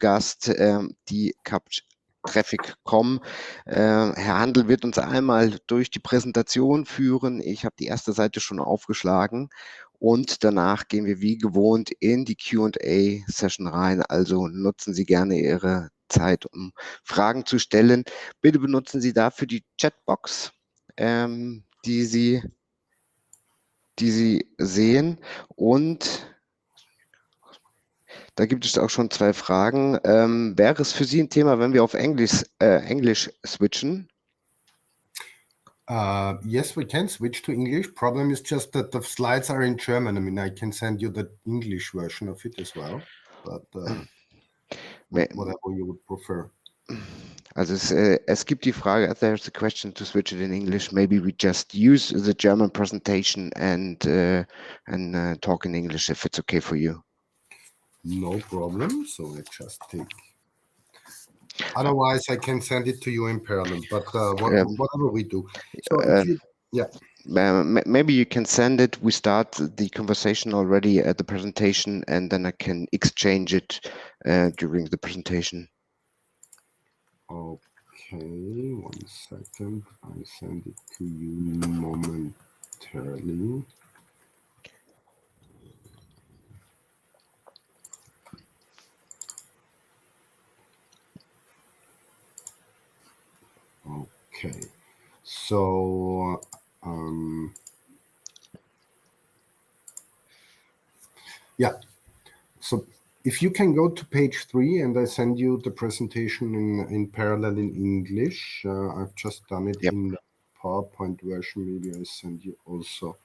Gast, die Kapsch TrafficCom. Herr Handel wird uns einmal durch die Präsentation führen. Ich habe die erste Seite schon aufgeschlagen und danach gehen wir wie gewohnt in die Q&A-Session rein. Also nutzen Sie gerne Ihre Zeit, um Fragen zu stellen. Bitte benutzen Sie dafür die Chatbox, die Sie sehen, und da gibt es auch schon zwei Fragen. Wäre es für Sie ein Thema, wenn wir auf Englisch switchen? Yes, we can switch to English. Problem is just that the slides are in German. I mean, I can send you the English version of it as well, but whatever you would prefer. Also es gibt die Frage, there's a question to switch it in English. Maybe we just use the German presentation and talk in English if it's okay for you. No problem. So let's just take. Otherwise, I can send it to you in parallel. But whatever we do. So if you, yeah. Maybe you can send it. We start the conversation already at the presentation, and then I can exchange it during the presentation. Okay, 1 second. I send it to you momentarily. Okay, so yeah, so if you can go to page 3, and I send you the presentation in parallel in English. I've just done it in the PowerPoint version. Maybe I send you also.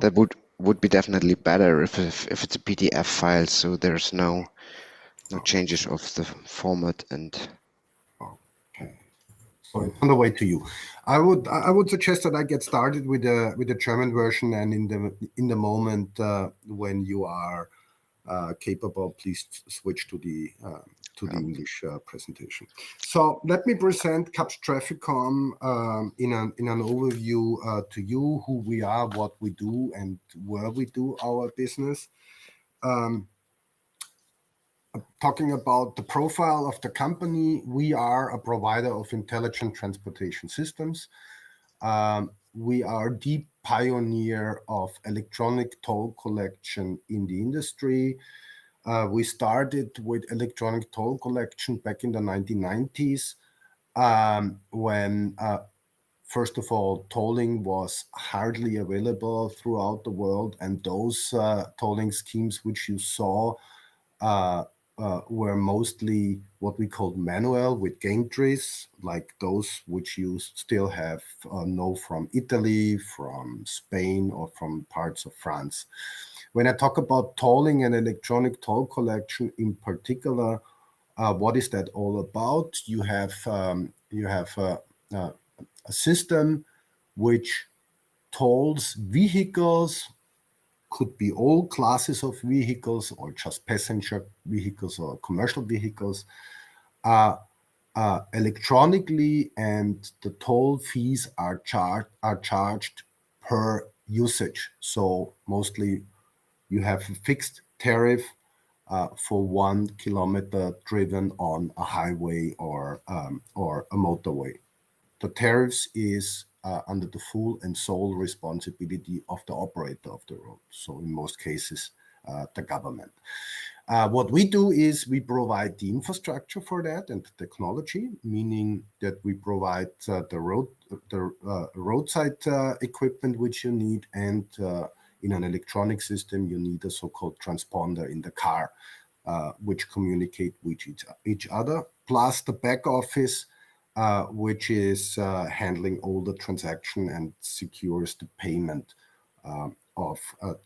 That would be definitely better if it's a PDF file, so there's no changes of the format and. Okay, so it's on the way to you. I would suggest that I get started with the German version, and in the moment when you are capable, please switch to the English presentation. So let me present Kapsch TrafficCom in an overview to you, who we are, what we do, and where we do our business. Talking about the profile of the company, we are a provider of intelligent transportation systems. We are the pioneer of electronic toll collection in the industry. We started with electronic toll collection back in the 1990s, when, first of all, tolling was hardly available throughout the world, and those tolling schemes which you saw were mostly what we called manual, with gantries, like those which you still have know from Italy, from Spain, or from parts of France. When I talk about tolling and electronic toll collection in particular, what is that all about? You have a system which tolls vehicles. Could be all classes of vehicles, or just passenger vehicles or commercial vehicles, electronically, and the toll fees are charged per usage. So mostly you have a fixed tariff for 1 kilometer driven on a highway or a motorway. The tariffs is under the full and sole responsibility of the operator of the road. So in most cases, the government. What we do is we provide the infrastructure for that and the technology, meaning that we provide the roadside equipment which you need, and in an electronic system you need a so-called transponder in the car, which communicate with each other, plus the back office, which is handling all the transaction and secures the payment of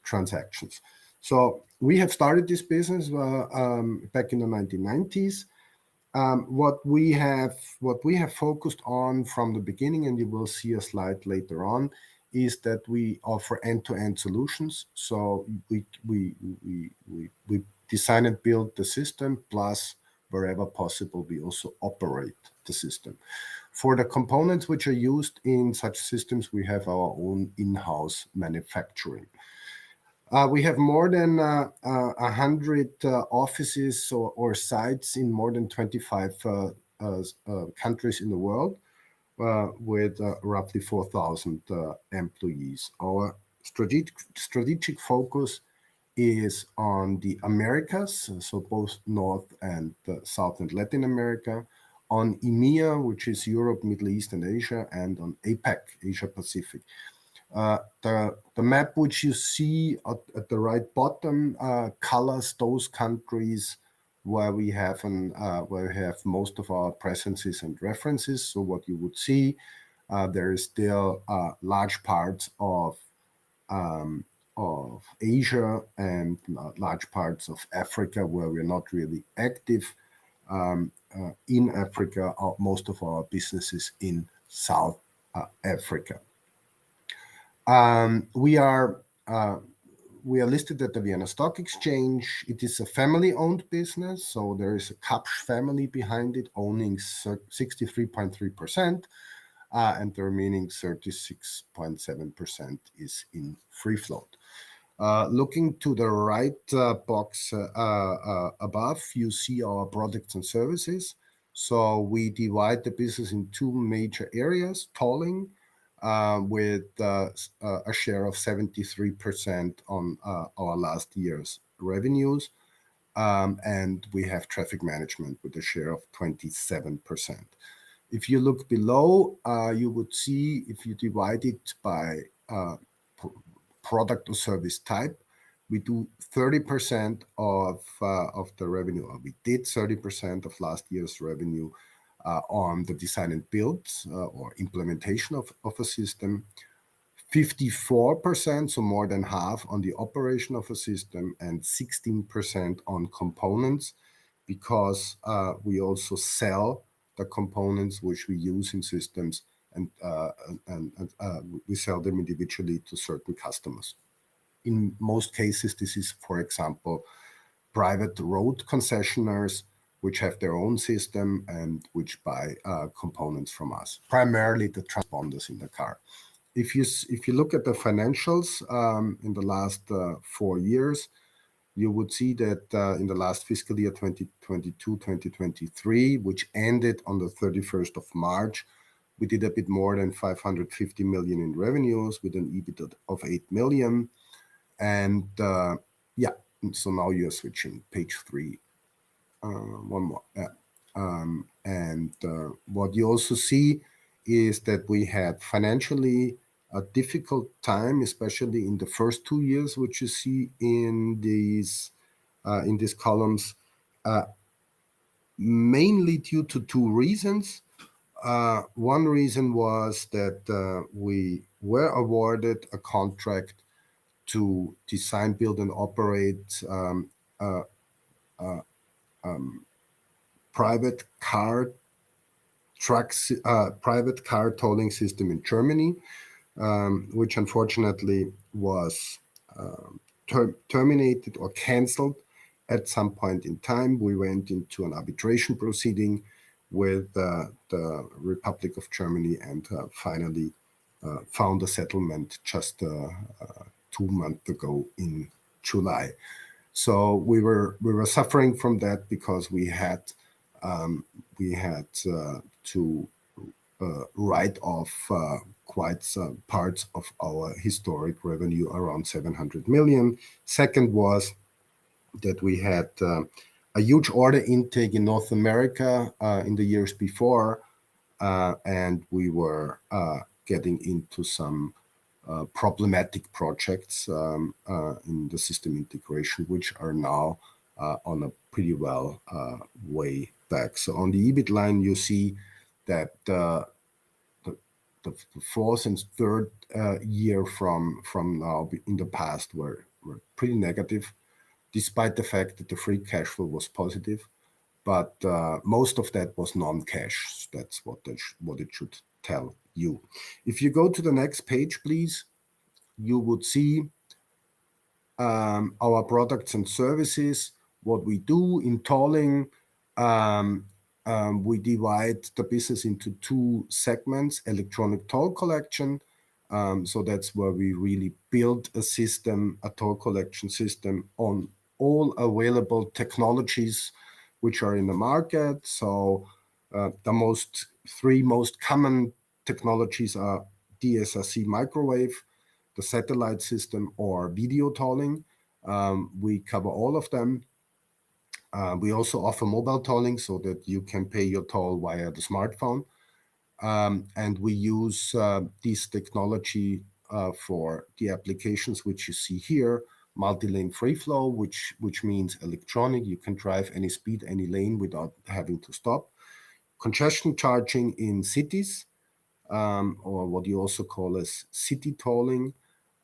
transactions. So we have started this business back in the 1990s. What we have focused on from the beginning, and you will see a slide later on, is that we offer end-to-end solutions. So we design and build the system, plus wherever possible, we also operate the system. For the components which are used in such systems, we have our own in-house manufacturing. We have more than 100 offices or sites in more than 25 countries in the world, with roughly 4,000 employees. Our strategic focus is on the Americas, so both North and South and Latin America, on EMEA, which is Europe, Middle East, and Asia, and on APAC, Asia Pacific. The map which you see at the right bottom colors those countries where we have most of our presences and references. So what you would see, there is still large parts of Asia and large parts of Africa where we're not really active. In Africa, most of our businesses in South Africa. We are listed at the Vienna Stock Exchange. It is a family-owned business, so there is a Kapsch family behind it, owning 63.3%, and the remaining 36.7% is in free float. Looking to the right box above, you see our products and services. So we divide the business in two major areas: tolling, with a share of 73% on our last year's revenues. And we have traffic management with a share of 27%. If you look below, you would see, if you divide it by product or service type, we do 30% of the revenue, or we did 30% of last year's revenue on the design and build or implementation of a system, 54%, so more than half, on the operation of a system, and 16% on components, because we also sell the components which we use in systems, and we sell them individually to certain customers. In most cases, this is, for example, private road concessionaires which have their own system and which buy components from us, primarily the transponders in the car. If you look at the financials in the last 4 years, you would see that in the last fiscal year 2022-2023, which ended on the 31st of March, we did a bit more than 550 million in revenues with an EBIT of 8 million. And yeah, so now you're switching page 3. One more. What you also see is that we had financially a difficult time, especially in the first 2 years, which you see in these columns, mainly due to 2 reasons. One reason was that we were awarded a contract to design, build, and operate private car tolling system in Germany, which unfortunately was terminated or cancelled at some point in time. We went into an arbitration proceeding with the Republic of Germany, and finally found a settlement just 2 months ago in July. So we were suffering from that because we had to write off quite some parts of our historic revenue, around 700 million. Second was that we had a huge order intake in North America in the years before, and we were getting into some problematic projects in the system integration, which are now on a pretty well way back. So on the EBIT line, you see that the fourth and third year from now in the past were pretty negative, despite the fact that the free cash flow was positive. But most of that was non-cash. That's what it should tell you. If you go to the next page, please, you would see our products and services, what we do in tolling. We divide the business into 2 segments: electronic toll collection So that's where we really built a system, a toll collection system on all available technologies which are in the market. So the three most common technologies are DSRC microwave, the satellite system, or video tolling. We cover all of them. We also offer mobile tolling so that you can pay your toll via the smartphone. And we use this technology for the applications which you see here: multi-lane free flow, which means electronic. You can drive any speed, any lane without having to stop. Congestion charging in cities, or what you also call as city tolling.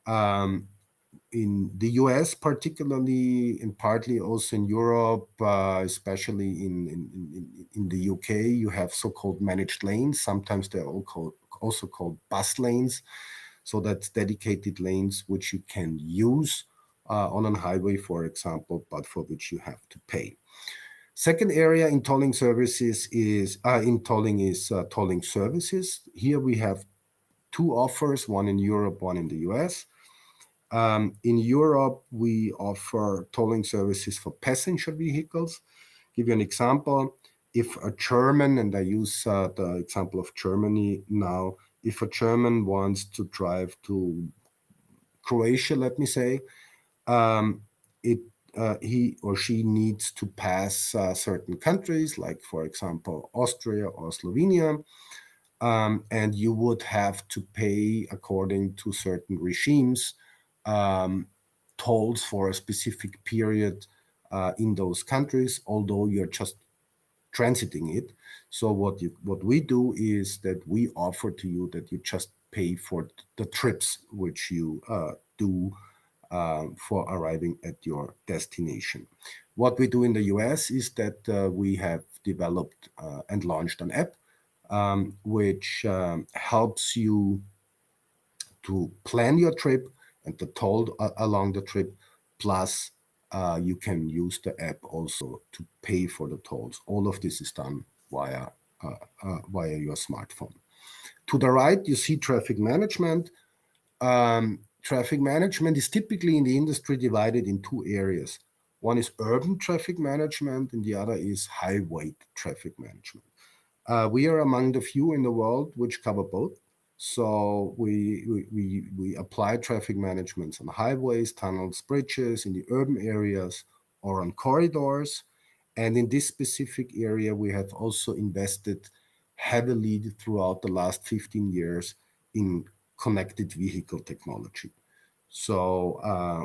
Um, in the US, particularly, and partly also in Europe, especially in the UK, you have so-called managed lanes. Sometimes they're also called bus lanes. So that's dedicated lanes which you can use on a highway, for example, but for which you have to pay. Second area in tolling services is tolling services. Here we have two offers, one in Europe, one in the US. In Europe, we offer tolling services for passenger vehicles. Give you an example. If a German, and I use the example of Germany now, if a German wants to drive to Croatia, let me say, um, he or she needs to pass certain countries, like, for example, Austria or Slovenia. And you would have to pay, according to certain regimes, um, tolls for a specific period in those countries, although you're just transiting it. So what we do is that we offer to you that you just pay for the trips which you do for arriving at your destination. What we do in the US is that we have developed and launched an app which helps you to plan your trip and the toll along the trip. Plus, you can use the app also to pay for the tolls. All of this is done via your smartphone. To the right, you see traffic management. Traffic management is typically in the industry divided in two areas. One is urban traffic management, and the other is highway traffic management. We are among the few in the world which cover both. So we apply traffic management on highways, tunnels, bridges, in the urban areas, or on corridors. And in this specific area, we have also invested heavily throughout the last 15 years in connected vehicle technology. So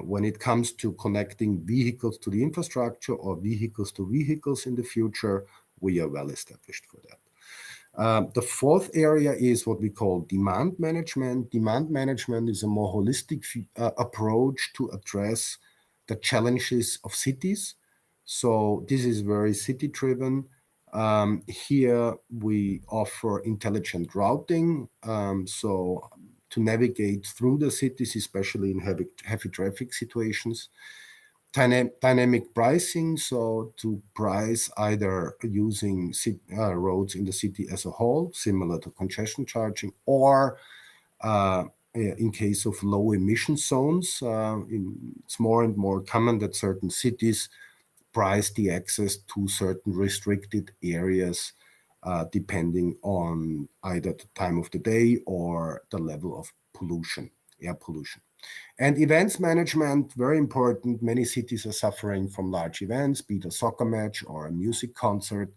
when it comes to connecting vehicles to the infrastructure or vehicles to vehicles in the future, we are well established for that. The fourth area is what we call demand management. Demand management is a more holistic approach to address the challenges of cities. So this is very city-driven. Here we offer intelligent routing, so to navigate through the cities, especially in heavy traffic situations. Dynamic pricing, so to price either using roads in the city as a whole, similar to congestion charging, or in case of low emission zones. It's more and more common that certain cities price the access to certain restricted areas depending on either the time of the day or the level of pollution, air pollution. And events management, very important. Many cities are suffering from large events, be it a soccer match or a music concert.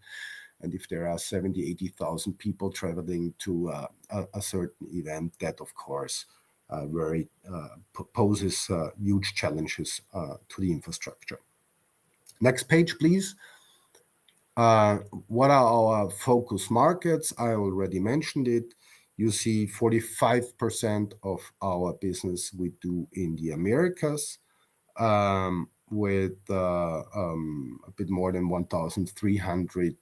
And if there are 70, 80,000 people traveling to a certain event, that, of course, poses huge challenges to the infrastructure. Next page, please. What are our focus markets? I already mentioned it. You see 45% of our business we do in the Americas, with a bit more than 1,300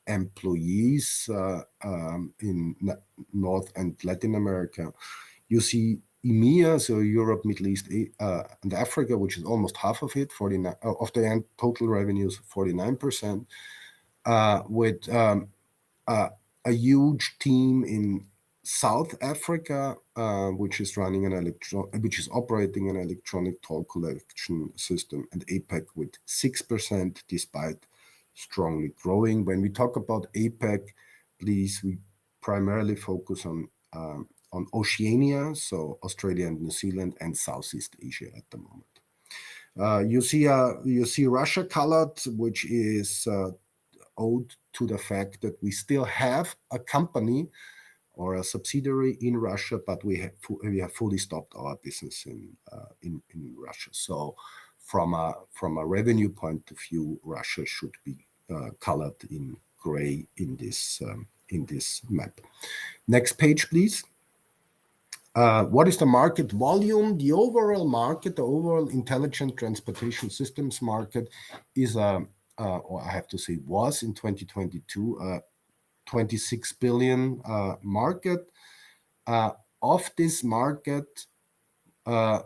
employees in North and Latin America. You see EMEA, so Europe, Middle East, and Africa, which is almost half of it, 49 of the total revenues, 49%, with a huge team in South Africa, which is operating an electronic toll collection system, and APAC with 6%, despite strongly growing. When we talk about APAC, please, we primarily focus on Oceania, so Australia and New Zealand, and Southeast Asia at the moment. You see Russia colored, which is owed to the fact that we still have a company or a subsidiary in Russia, but we have fully stopped our business in Russia. So from a revenue point of view, Russia should be colored in gray in this map. Next page, please. What is the market volume? The overall market, the overall intelligent transportation systems market is or I have to say was in 2022 26 billion market. Of this market,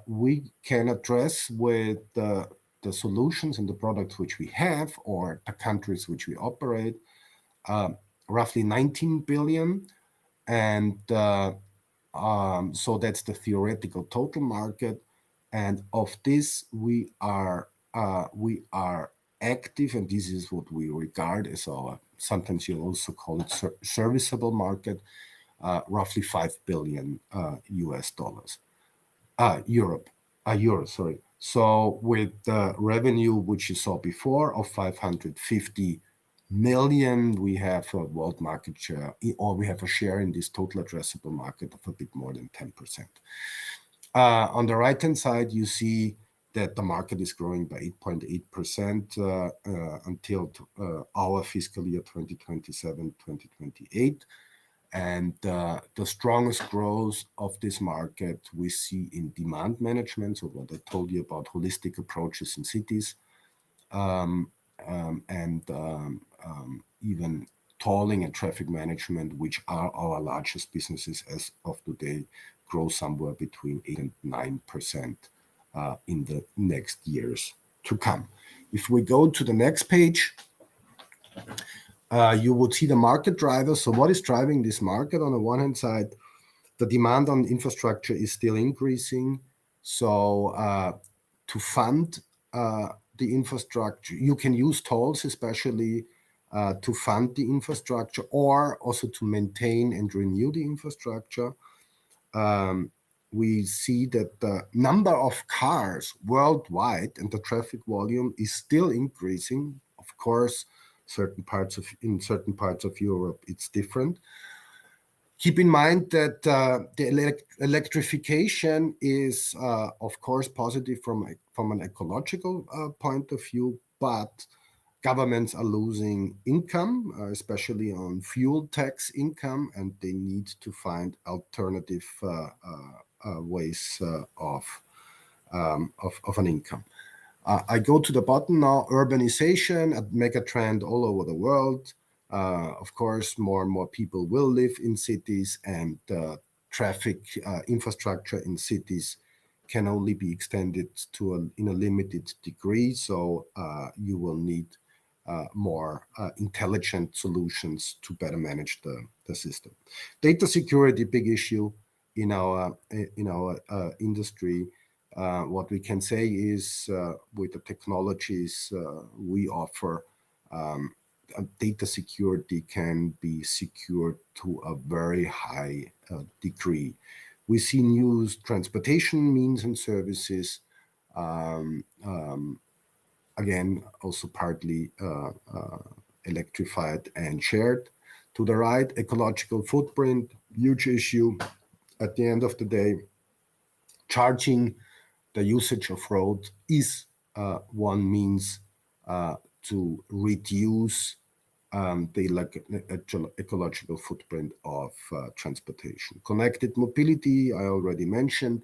we can address with the solutions and the products which we have, or the countries which we operate, roughly 19 billion. And so that's the theoretical total market. And of this, we are active, and this is what we regard as our, sometimes you also call it serviceable market, roughly 5 billion US dollars. Euros, sorry. So with the revenue which you saw before of 550 million, we have a world market share, or we have a share in this total addressable market of a bit more than 10%. On the right-hand side, you see that the market is growing by 8.8% until our fiscal year 2027-2028. And the strongest growth of this market we see in demand management, so what I told you about holistic approaches in cities, even tolling and traffic management, which are our largest businesses as of today, grow somewhere between 8 and 9% in the next years to come. If we go to the next page, you would see the market drivers. So what is driving this market? On the one hand side, the demand on infrastructure is still increasing. So to fund the infrastructure, you can use tolls especially to fund the infrastructure, or also to maintain and renew the infrastructure. We see that the number of cars worldwide and the traffic volume is still increasing. Of course, in certain parts of Europe, it's different. Keep in mind that the electrification is, of course, positive from an ecological point of view, but governments are losing income, especially on fuel tax income, and they need to find alternative ways of an income. I go to the bottom now. Urbanization, a mega trend all over the world. Of course, more and more people will live in cities, and traffic infrastructure in cities can only be extended in a limited degree. So you will need more intelligent solutions to better manage the system. Data security, big issue in our industry. What we can say is with the technologies we offer, data security can be secured to a very high degree. We see new transportation means and services, again, also partly electrified and shared. To the right, ecological footprint, huge issue. At the end of the day, charging the usage of road is one means to reduce the ecological footprint of transportation. Connected mobility, I already mentioned.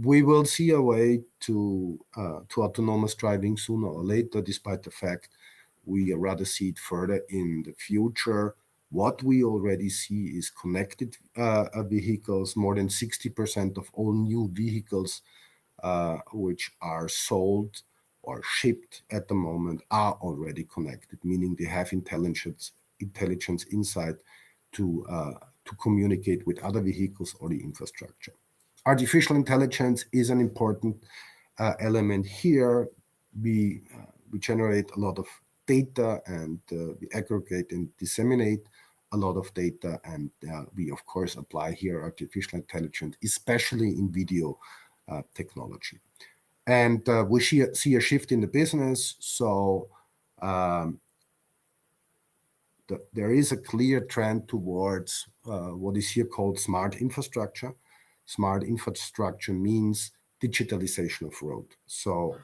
We will see a way to autonomous driving sooner or later, despite the fact we rather see it further in the future. What we already see is connected vehicles. More than 60% of all new vehicles which are sold or shipped at the moment are already connected, meaning they have intelligence inside to to communicate with other vehicles or the infrastructure. Artificial intelligence is an important element here. We generate a lot of data, and we aggregate and disseminate a lot of data, and we of course apply here artificial intelligence, especially in video technology. And we see a shift in the business. So there is a clear trend towards what is here called smart infrastructure. Smart infrastructure means digitalization of road. So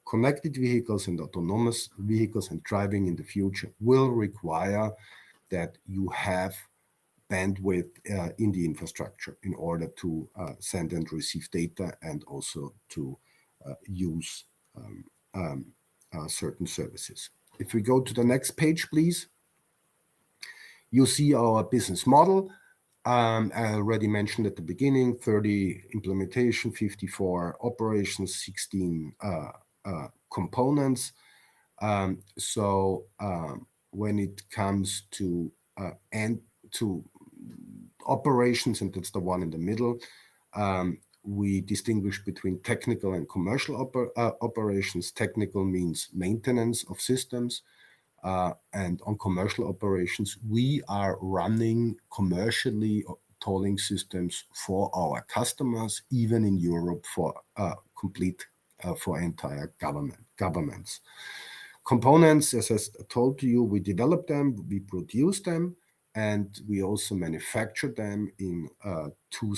connected vehicles and autonomous vehicles and driving in the future will require that you have bandwidth in the infrastructure in order to send and receive data, and also to use certain services. If we go to the next page, please, you see our business model. I already mentioned at the beginning, 30 implementation, 54 operations, 16 components. When it comes to operations, and that's the one in the middle, we distinguish between technical and commercial operations. Technical means maintenance of systems, and on commercial operations, we are running commercially tolling systems for our customers, even in Europe, for for entire governments. Components, as I told you, we develop them, we produce them, and we also manufacture them in two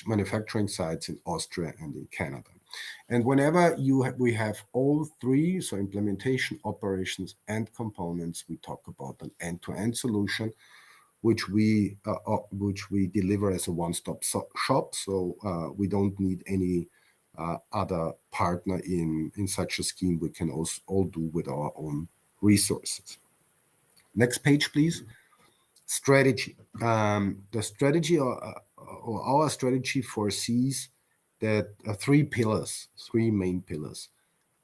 manufacturing sites in Austria and in Canada. And whenever we have all three, so implementation, operations, and components, we talk about an end-to-end solution, which we deliver as a one-stop shop. So we don't need any other partner in such a scheme. We can also all do with our own resources. Next page, please. Strategy. The strategy, or our strategy, foresees that three main pillars.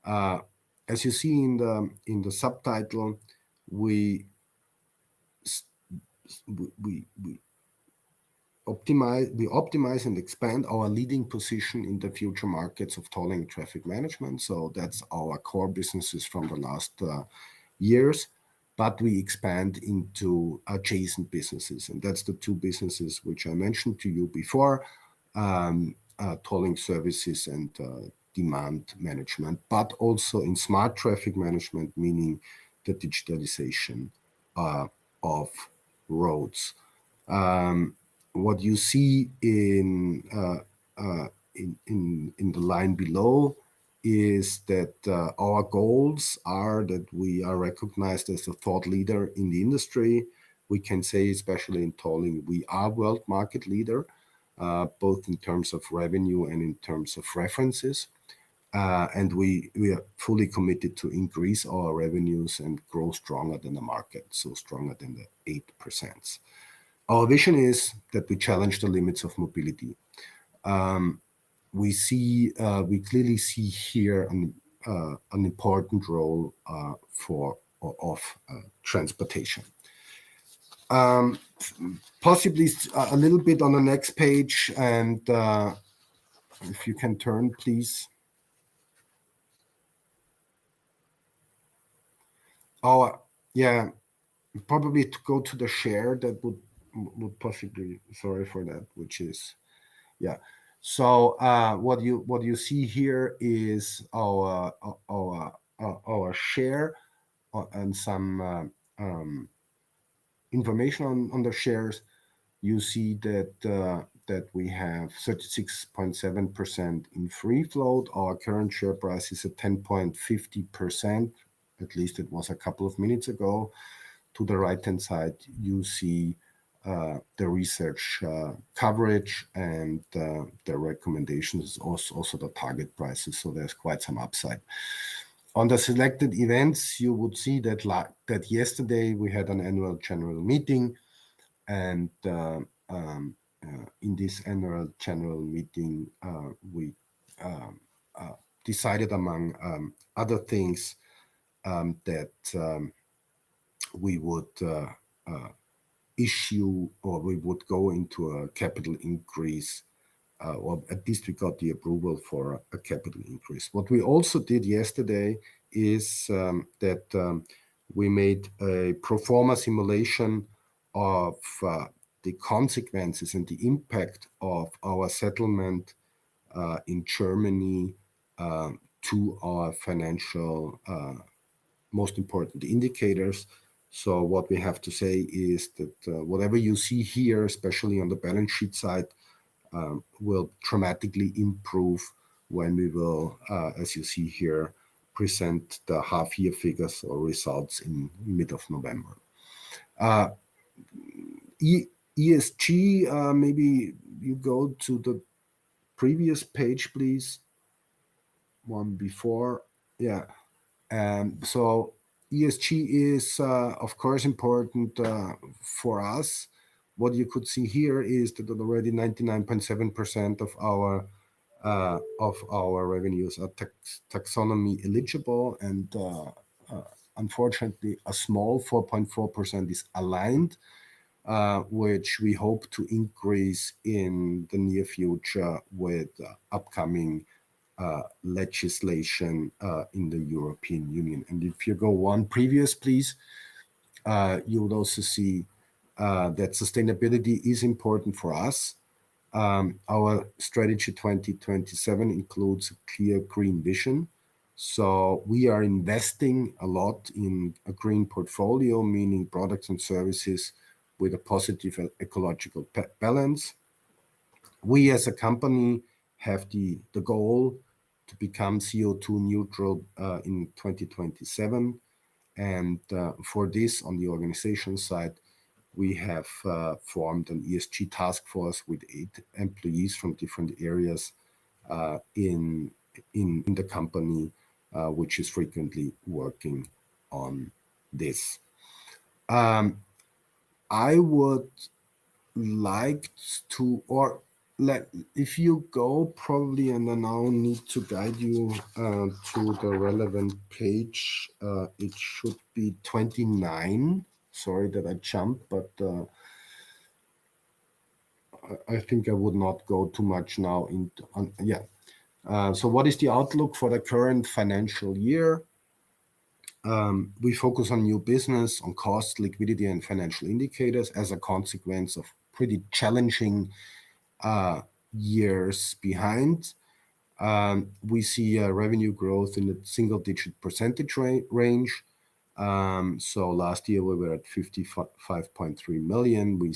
As you see in the subtitle, we optimize and expand our leading position in the future markets of tolling and traffic management. So that's our core businesses from the last years. But we expand into adjacent businesses, and that's the two businesses which I mentioned to you before, tolling services and demand management, but also in smart traffic management, meaning the digitalization of roads. What you see in the line below is that our goals are that we are recognized as a thought leader in the industry. We can say, especially in tolling, we are world market leader, both in terms of revenue and in terms of references. And we are fully committed to increase our revenues and grow stronger than the market, so stronger than the 8%. Our vision is that we challenge the limits of mobility. We clearly see here an important role of transportation. Possibly a little bit on the next page, and if you can turn, please. Probably to go to the share, that would possibly, sorry for that, which is, yeah. So what you see here is our share and some information on the shares. You see that we have 36.7% in free float. Our current share price is at 10.50%. At least it was a couple of minutes ago. To the right-hand side, you see the research coverage and the recommendations, also the target prices. So there's quite some upside. On the selected events, you would see that that yesterday we had an annual general meeting, and in this annual general meeting, we decided, among other things, that we would issue, or we would go into a capital increase, or at least we got the approval for a capital increase. What we also did yesterday is that we made a pro forma simulation of the consequences and the impact of our settlement in Germany to our financial most important indicators. So what we have to say is that whatever you see here, especially on the balance sheet side, will dramatically improve when we will, as you see here, present the half-year figures or results in mid of November. ESG, maybe you go to the previous page, please. One before. Yeah. So ESG is, of course, important for us. What you could see here is that already 99.7% of our revenues are taxonomy eligible, and unfortunately, a small 4.4% is aligned, which we hope to increase in the near future with upcoming legislation in the European Union. And if you go one previous, please, you would also see that sustainability is important for us. Our strategy 2027 includes a clear green vision. So we are investing a lot in a green portfolio, meaning products and services with a positive ecological balance. We as a company have the goal to become CO2 neutral in 2027. And for this, on the organization side, we have formed an ESG task force with 8 employees from different areas in the company, which is frequently working on this. I would like to, or if you go probably, and I now need to guide you to the relevant page, it should be 29. Sorry that I jumped, but I think I would not go too much now into, so what is the outlook for the current financial year? We focus on new business, on cost, liquidity, and financial indicators as a consequence of pretty challenging years behind. We see revenue growth in the single-digit percentage range. So last year we were at 55.3 million. We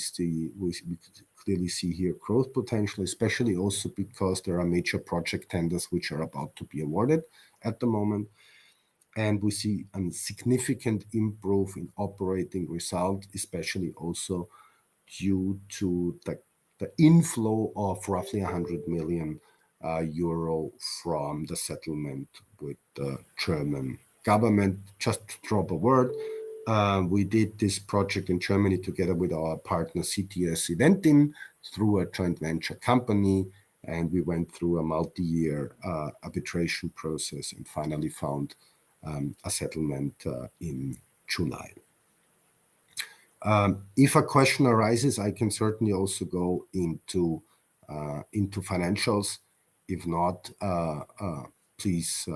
clearly see here growth potential, especially also because there are major project tenders which are about to be awarded at the moment. And we see a significant improve in operating result, especially also due to the inflow of roughly 100 million euro from the settlement with the German government. Just to drop a word, we did this project in Germany together with our partner CTS Eventim through a joint venture company, and we went through a multi-year arbitration process and finally found a settlement in July. If a question arises, I can certainly also go into financials. If not, please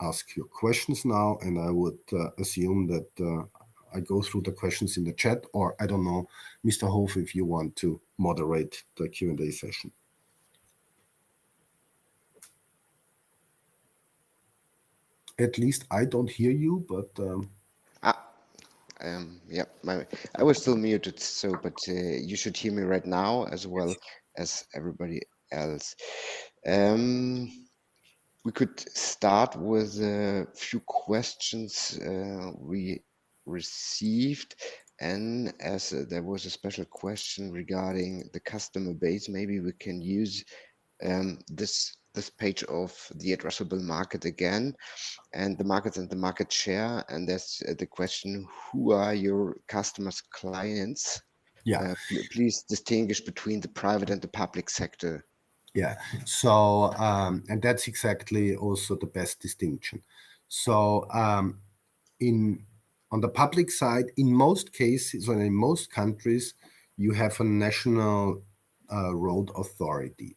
ask your questions now, and I would assume that I go through the questions in the chat, or I don't know, Mr. Hof, if you want to moderate the Q&A session. At least I don't hear you, but yeah, I was still muted, so but you should hear me right now as well as everybody else. We could start with a few questions we received, and as there was a special question regarding the customer base, maybe we can use this page of the addressable market again, and the markets and the market share. And that's the question: who are your customers, clients? Yeah. Please distinguish between the private and the public sector. Yeah. So, and that's exactly also the best distinction. So, On the public side, in most cases or in most countries, you have a national road authority,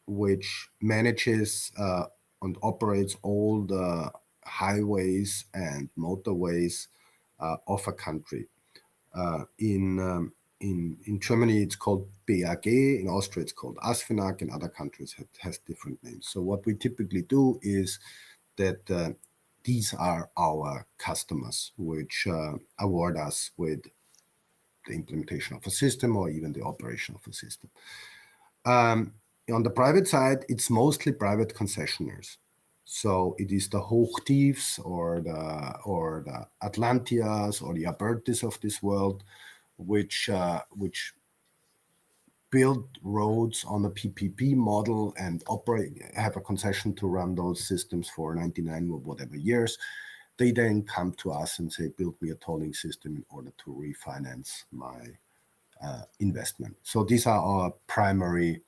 which manages and operates all the highways and motorways of a country. In Germany, it's called BAG. In Austria, it's called ASFINAG. In other countries, it has different names. So what we typically do is that these are our customers, which award us with the implementation of a system or even the operation of a system. On the private side, it's mostly private concessionaires. So it is the Hochtiefs or the Atlantias or the Abertis of this world, which build roads on a PPP model and have a concession to run those systems for 99 or whatever years. They then come to us and say, build me a tolling system in order to refinance my investment. So these are our primary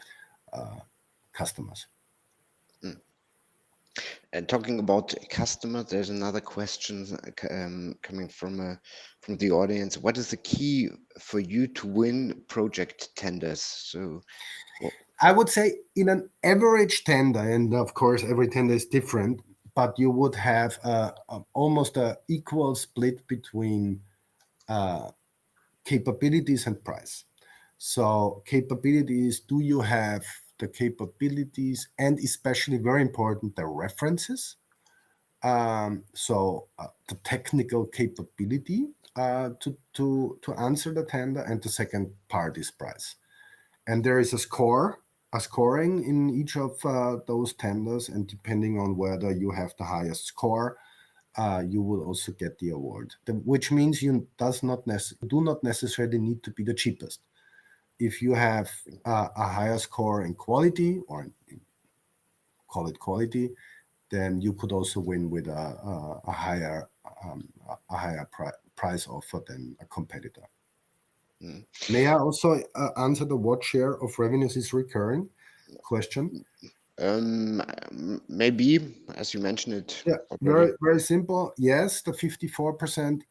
customers. And talking about customers, there's another question coming from the audience. What is the key for you to win project tenders? So, I would say in an average tender, and of course every tender is different, but you would have almost an equal split between capabilities and price. So capabilities, do you have the capabilities, and especially very important, the references? The technical capability to answer the tender, and the second part is price. And there is a scoring in each of those tenders, and depending on whether you have the highest score, you will also get the award. Which means you do not necessarily need to be the cheapest. If you have a higher score in quality, or call it quality, then you could also win with a higher price offer than a competitor. May I also answer the what share of revenues is recurring question? Maybe, as you mentioned it. Yeah, already. very simple. Yes, the 54%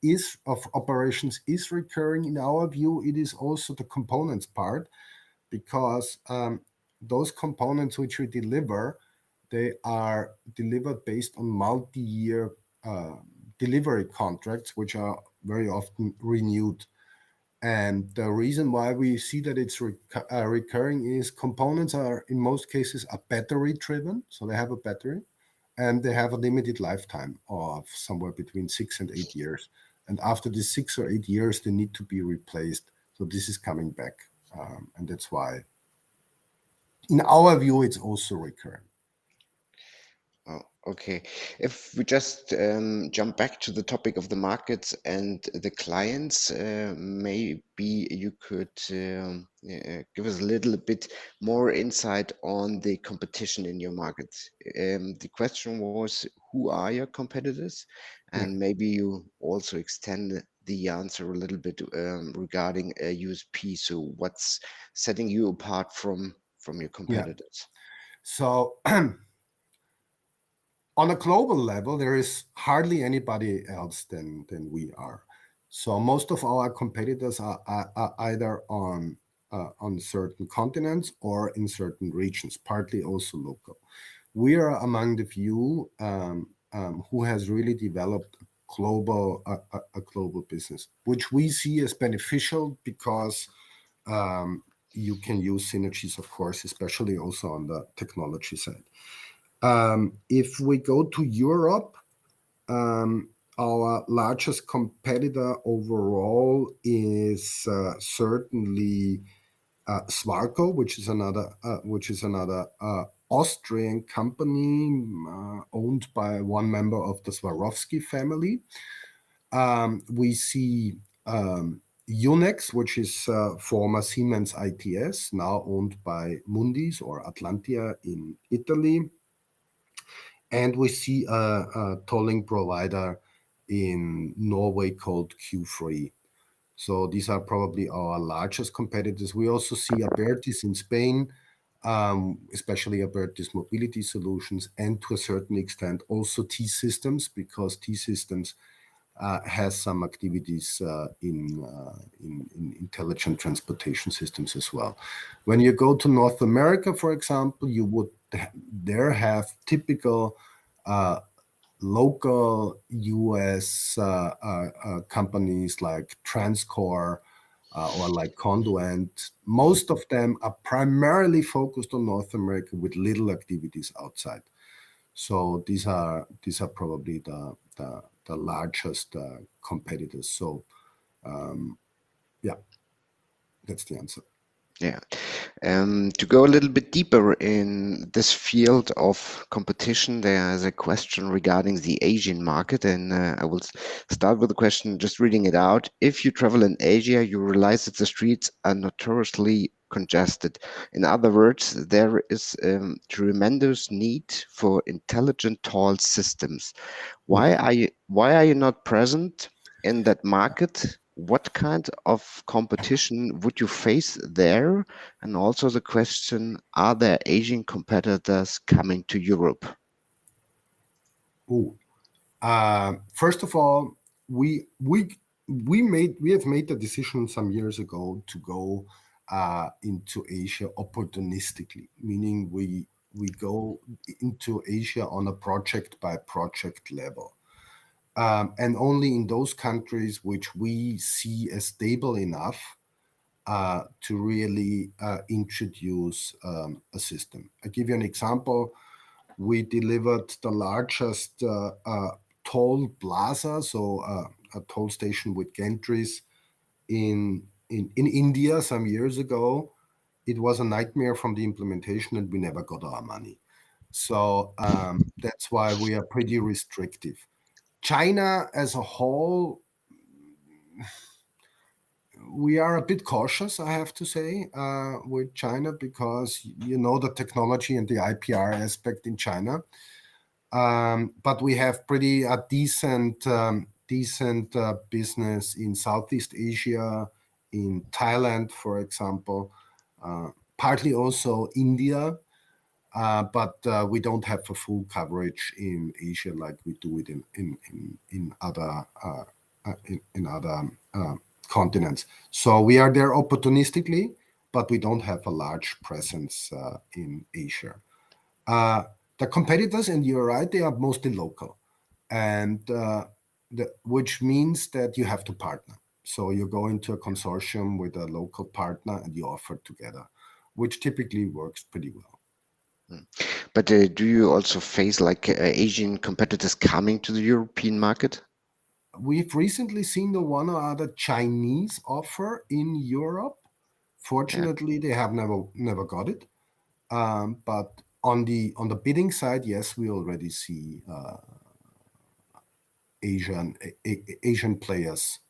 of operations is recurring. In our view, it is also the components part, because those components which we deliver, they are delivered based on multi-year delivery contracts, which are very often renewed. And the reason why we see that it's recurring is components are, in most cases, are battery driven. So they have a battery, and they have a limited lifetime of somewhere between 6 and 8 years. And after the 6 or 8 years, they need to be replaced. So this is coming back. And that's why, in our view, it's also recurring. Oh, okay. If we just jump back to the topic of the markets and the clients, maybe you could give us a little bit more insight on the competition in your markets. The question was, who are your competitors? And maybe you also extend the answer a little bit regarding USP. So what's setting you apart from your competitors? So on a global level, there is hardly anybody else than we are. So most of our competitors are either on certain continents or in certain regions, partly also local. We are among the few who has really developed a global business, which we see as beneficial because you can use synergies, of course, especially also on the technology side. If we go to Europe, our largest competitor overall is certainly Svarco, which is another Austrian company owned by one member of the Swarovski family. We see Unex, which is former Siemens ITS, now owned by Mundis or Atlantia in Italy. And we see a tolling provider in Norway called Q3. So these are probably our largest competitors. We also see Abertis in Spain, especially Abertis Mobility Solutions, and to a certain extent also T-Systems, because T-Systems has some activities in intelligent transportation systems as well. When you go to North America, for example, you would there have typical local US companies like Transcore or like Conduent. Most of them are primarily focused on North America with little activities outside. So these are probably the largest competitors. So yeah, that's the answer. Yeah. To go a little bit deeper in this field of competition, there is a question regarding the Asian market, and I will start with the question, just reading it out. If you travel in Asia, you realize that the streets are notoriously congested. In other words, there is tremendous need for intelligent toll systems. Why are you not present in that market? What kind of competition would you face there? And also the question, are there Asian competitors coming to Europe? First of all, we have made the decision some years ago to go into Asia opportunistically, meaning we go into Asia on a project by project level. And only in those countries which we see as stable enough to really introduce a system. I'll give you an example. We delivered the largest toll plaza, so a toll station with gantries in India some years ago. It was a nightmare from the implementation, and we never got our money. So that's why we are pretty restrictive. China as a whole, we are a bit cautious, I have to say, with China, because you know the technology and the IPR aspect in China. But we have pretty decent business in Southeast Asia, in Thailand, for example, partly also India. But we don't have a full coverage in Asia like we do it in other continents. So we are there opportunistically, but we don't have a large presence in Asia. The competitors, and you're right, they are mostly local, and which means that you have to partner. So you go into a consortium with a local partner and you offer together, which typically works pretty well. But do you also face like Asian competitors coming to the European market? We've recently seen the one or other Chinese offer in Europe. Fortunately, they have never got it. But on the bidding side, yes, we already see Asian players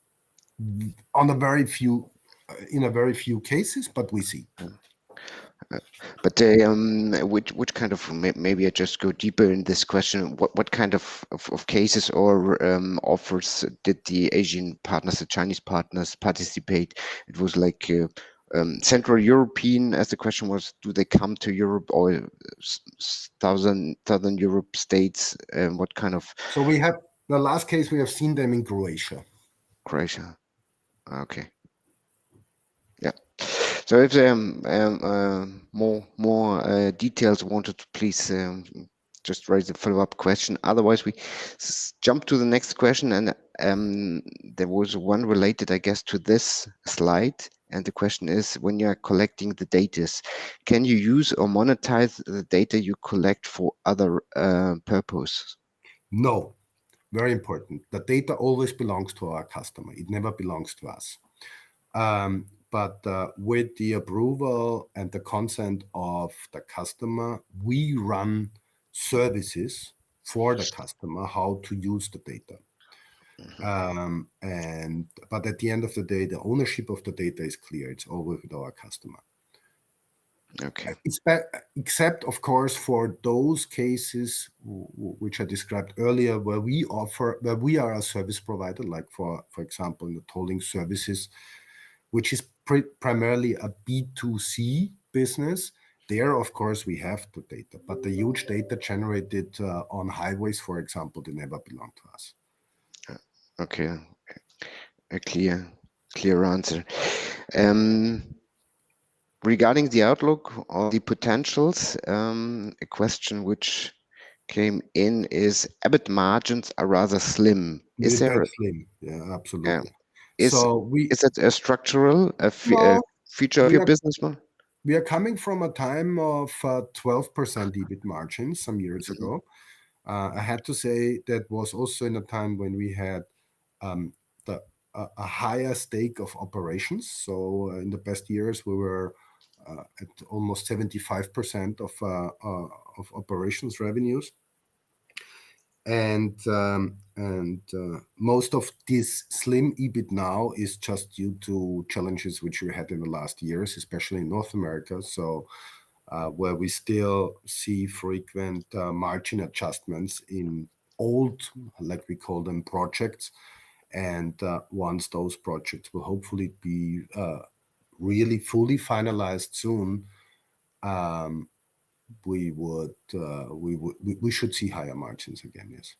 in a very few cases, but we see. But which kind of, maybe I just go deeper in this question. What kind of cases or offers did the Asian partners, the Chinese partners, participate? It was like Central European, as the question was, do they come to Europe, or Southern Europe states? What kind of? So we have the last case, we have seen them in Croatia. Croatia. Okay. Yeah. So if there more details wanted to, please just raise a follow-up question. Otherwise, we jump to the next question, and there was one related, I guess, to this slide. And the question is, when you are collecting the data, can you use or monetize the data you collect for other purposes? No, very important. The data always belongs to our customer. It never belongs to us. But with the approval and the consent of the customer, we run services for the customer how to use the data. But at the end of the day, the ownership of the data is clear. It's always with our customer. Okay. Except, of course, for those cases which I described earlier, where we are a service provider, like for example, in the tolling services, which is primarily a B2C business. There, of course, we have the data, but the huge data generated on highways, for example, they never belong to us. Okay, a clear answer. Regarding the outlook or the potentials, a question which came in is EBIT margins are rather slim. Is there That's slim. Yeah, uh, absolutely. is So we is it a structural a well, feature of we your are business model? we are coming from a time of 12% EBIT margin some years Mhm. ago. I had to say that was also in a time when we had um, a higher stake of operations. So in the best years, we were at almost 75% of operations revenues, and most of this slim EBIT now is just due to challenges which we had in the last years, especially in North America. So where we still see frequent margin adjustments in old, like we call them, projects. And once those projects will hopefully be really fully finalized soon, um, we should see higher margins again. Yes.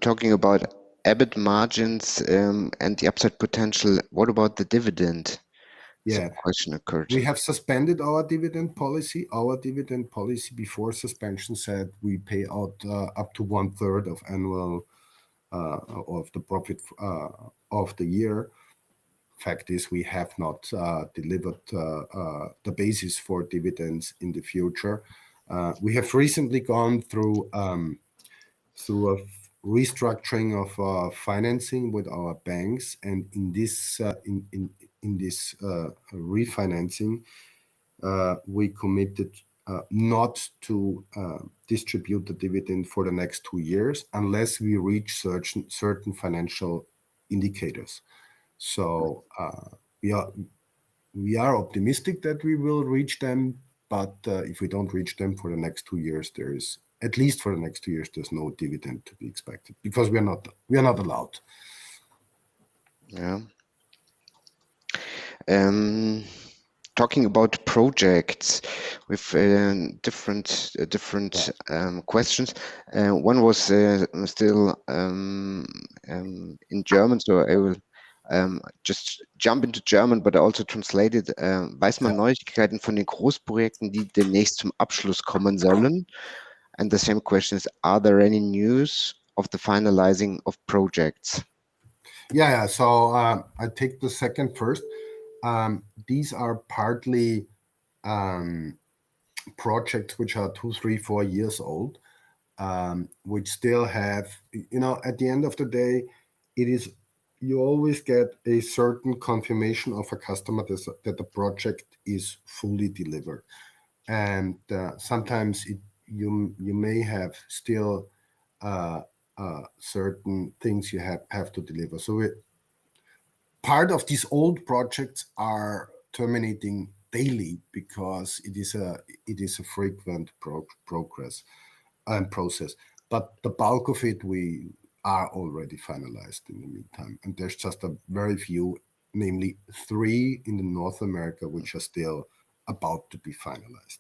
Talking about EBIT margins and the upside potential, what about the dividend? The Yeah. question occurred. We have suspended our dividend policy. Our dividend policy before suspension said we pay out up to 1/3 of annual of the profit of the year. Fact is, we have not delivered the basis for dividends in the future. We have recently gone through a restructuring of financing with our banks, and in this refinancing, we committed not to distribute the dividend for the next 2 years unless we reach certain financial indicators. So we are optimistic that we will reach them, but if we don't reach them for the next 2 years, there is, at least for the next 2 years, there's no dividend to be expected because we are not allowed. Yeah. Talking about projects with different questions. One was still in German, so I will just jump into German, but also translate it. Weiß man Neuigkeiten von den Großprojekten, die demnächst zum Abschluss kommen sollen? And the same question is, are there any news of the finalizing of projects? Yeah. So I take the second first. These are partly projects which are 2, 3, 4 years old, which still have, at the end of the day, it is, you always get a certain confirmation of a customer that the project is fully delivered. And sometimes you may have still certain things you have to deliver. So part of these old projects are terminating daily because it is a frequent progress and process. But the bulk of it we are already finalized in the meantime, and there's just a very few, namely 3 in the North America, which are still about to be finalized.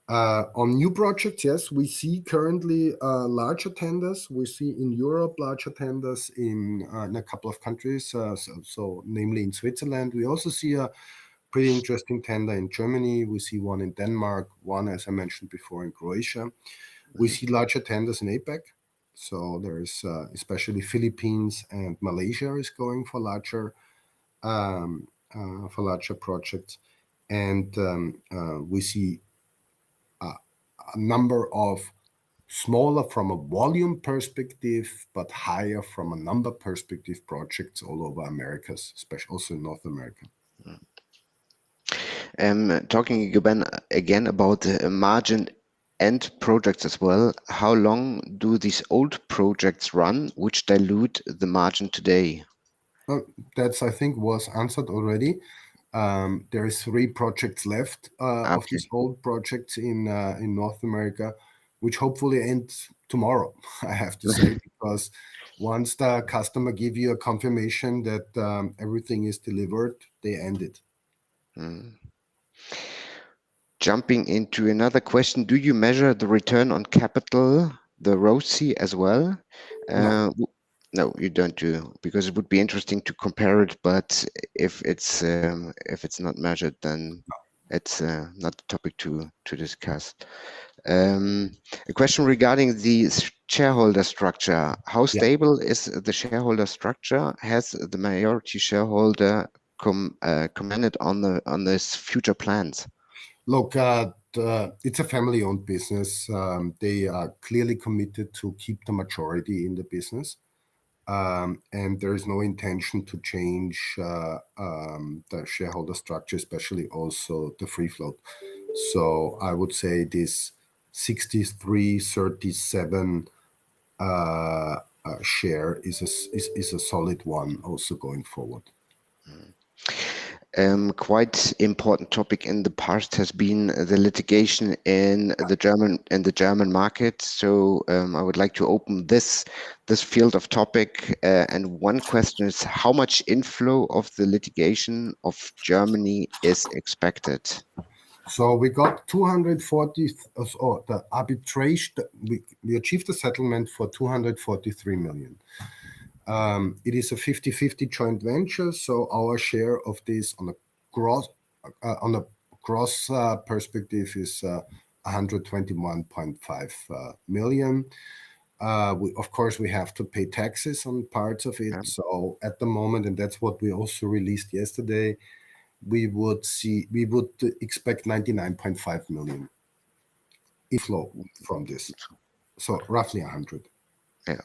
On new projects, yes, we see currently larger tenders. We see in Europe larger tenders in a couple of countries, so namely in Switzerland. We also see a pretty interesting tender in Germany. We see one in Denmark, one, as I mentioned before, in Croatia. We see larger tenders in APAC. So there's especially Philippines and Malaysia is going for larger projects, and we see a number of smaller from a volume perspective, but higher from a number perspective projects all over Americas, especially also in North America. Talking again about the margin and projects as well, how long do these old projects run, which dilute the margin today? That's, I think, was answered already. There is 3 projects left of Okay. these old projects in North America, which hopefully ends tomorrow, I have to say, because once the customer give you a confirmation that everything is delivered, they end it. Jumping into another question, do you measure the return on capital the ROCE as well? No. No, you don't do, because it would be interesting to compare it, but if it's not measured, then it's not a topic to discuss. A question regarding the shareholder structure. How Yeah. stable is the shareholder structure? Has the majority shareholder commented on this future plans? Look, it's a family-owned business. They are clearly committed to keep the majority in the business. And there is no intention to change the shareholder structure, especially also the free float. So I would say this 63-37 share is a solid one also going forward. Quite important topic in the past has been the litigation in the German market. So I would like to open this field of topic. And one question is, how much inflow of the litigation of Germany is expected? So we got 240, the arbitration, we achieved a settlement for 243 million. It is a 50-50 joint venture, so our share of this on a gross perspective is 121.5 million. Of course, we have to pay taxes on parts of it. So at the moment, and that's what we also released yesterday, we would expect 99.5 million inflow from this. So roughly 100. Yeah.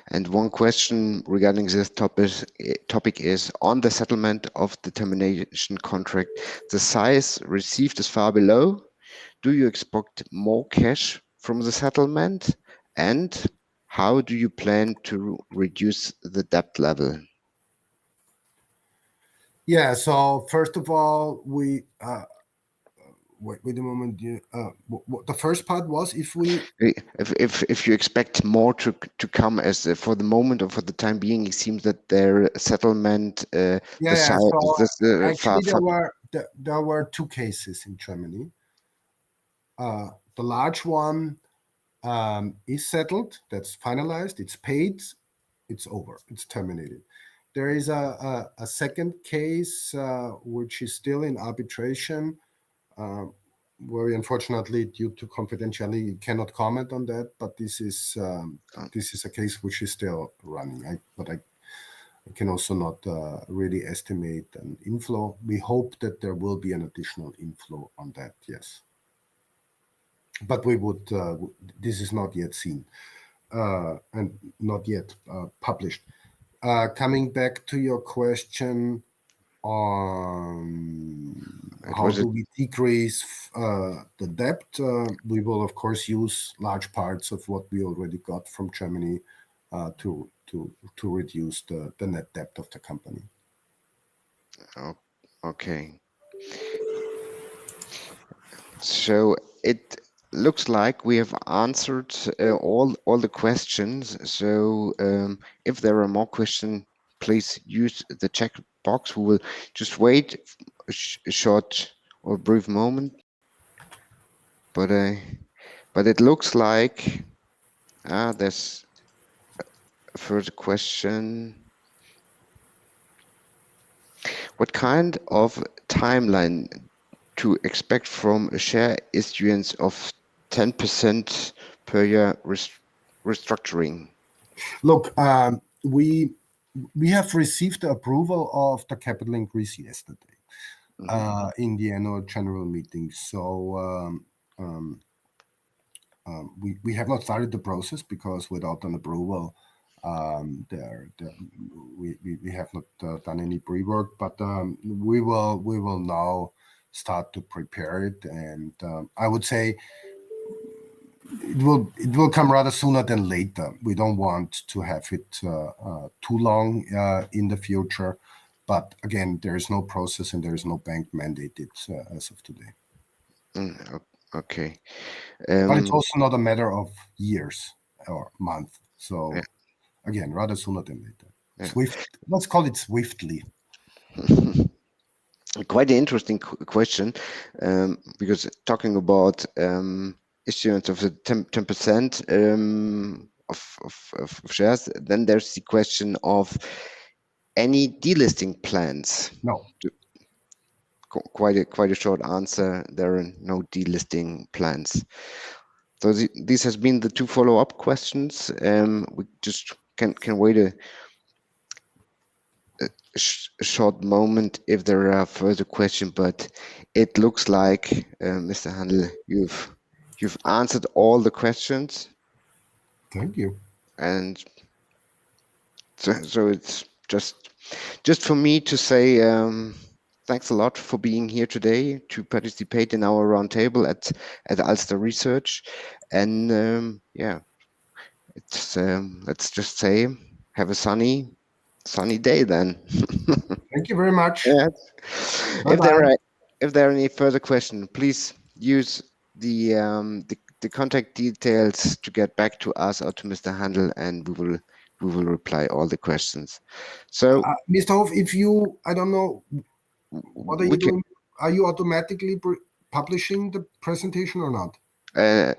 And one question regarding this topic is, on the settlement of the termination contract, the size received is far below. Do you expect more cash from the settlement? And how do you plan to reduce the debt level? Yeah, so first of all, wait a moment. The first part was if you expect more to come, as for the moment or for the time being, it seems that their settlement the size so actually there were two cases in Germany. The large one is settled, that's finalized, it's paid, it's over, it's terminated. There is a second case which is still in arbitration, where we unfortunately, due to confidentiality, cannot comment on that. But this is a case which is still running. But I can also not really estimate an inflow. We hope that there will be an additional inflow on that. Yes, but we would. This is not yet seen and not yet published. Coming back to your question on how do we decrease the debt, we will of course use large parts of what we already got from Germany to reduce the net debt of the company. Oh, okay. So it looks like we have answered all the questions. So if there are more questions, please use the check box. We will just wait a short or brief moment. But it looks like there's a further question. What kind of timeline to expect from a share issuance of 10% per year restructuring? Look, we have received the approval of the capital increase yesterday in the annual general meeting. So we have not started the process because without an approval, we have not done any pre-work. But we will now start to prepare it, and I would say it will come rather sooner than later. We don't want to have it too long in the future. But again, there is no process and there is no bank mandated as of today. Okay. But it's also not a matter of years or months. So again, rather sooner than later. Let's call it swiftly. Quite an interesting question, because talking about issuance of the 10% of shares. Then there's the question of any delisting plans. No. Quite a short answer. There are no delisting plans. So these has been the two follow-up questions. We just can wait a short moment if there are further questions, but it looks like, Mr. Handel, you've answered all the questions. Thank you. And so it's just for me to say thanks a lot for being here today to participate in our roundtable at Ulster Research. And yeah, it's let's just say have a sunny day then. Thank you very much. Yeah. Bye-bye. If there are any further questions, please use the contact details to get back to us or to Mr. Handel, and we will reply all the questions. So, Mr. Hof, if you, I don't know, what are you doing? Are you automatically publishing the presentation or not?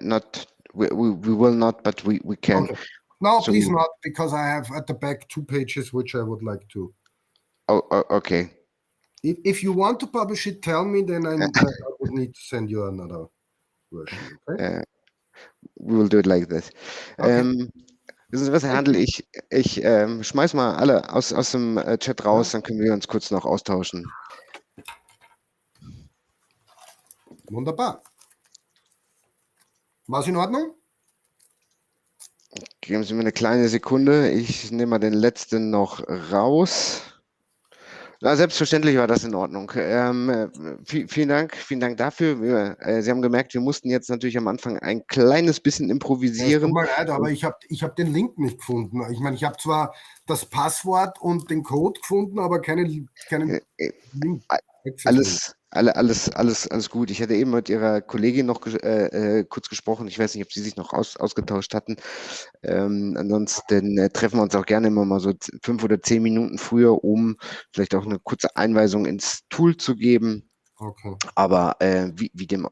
Not. We will not, but we can. Okay. No, so, please not, because I have at the back 2 pages which I would like to. Oh, okay. If you want to publish it, tell me, then I would need to send you another version. Okay? We will do it like this. Okay. Wissen Sie was, Herr Handel, ich schmeiß mal alle aus dem Chat raus, dann können wir uns kurz noch austauschen. Wunderbar. War's in Ordnung? Geben Sie mir eine kleine Sekunde. Ich nehme mal den letzten noch raus. Na, selbstverständlich war das in Ordnung. Vielen Dank dafür. Sie haben gemerkt, wir mussten jetzt natürlich am Anfang ein kleines bisschen improvisieren. Tut mir leid, aber ich hab den Link nicht gefunden. Ich meine, ich habe zwar das Passwort und den Code gefunden, aber keinen Link. Alles gut. Ich hatte eben mit Ihrer Kollegin noch kurz gesprochen. Ich weiß nicht, ob Sie sich noch ausgetauscht hatten. Ansonsten treffen wir uns auch gerne immer mal so 5 oder 10 Minuten früher, um vielleicht auch eine kurze Einweisung ins Tool zu geben. Okay. Aber wie dem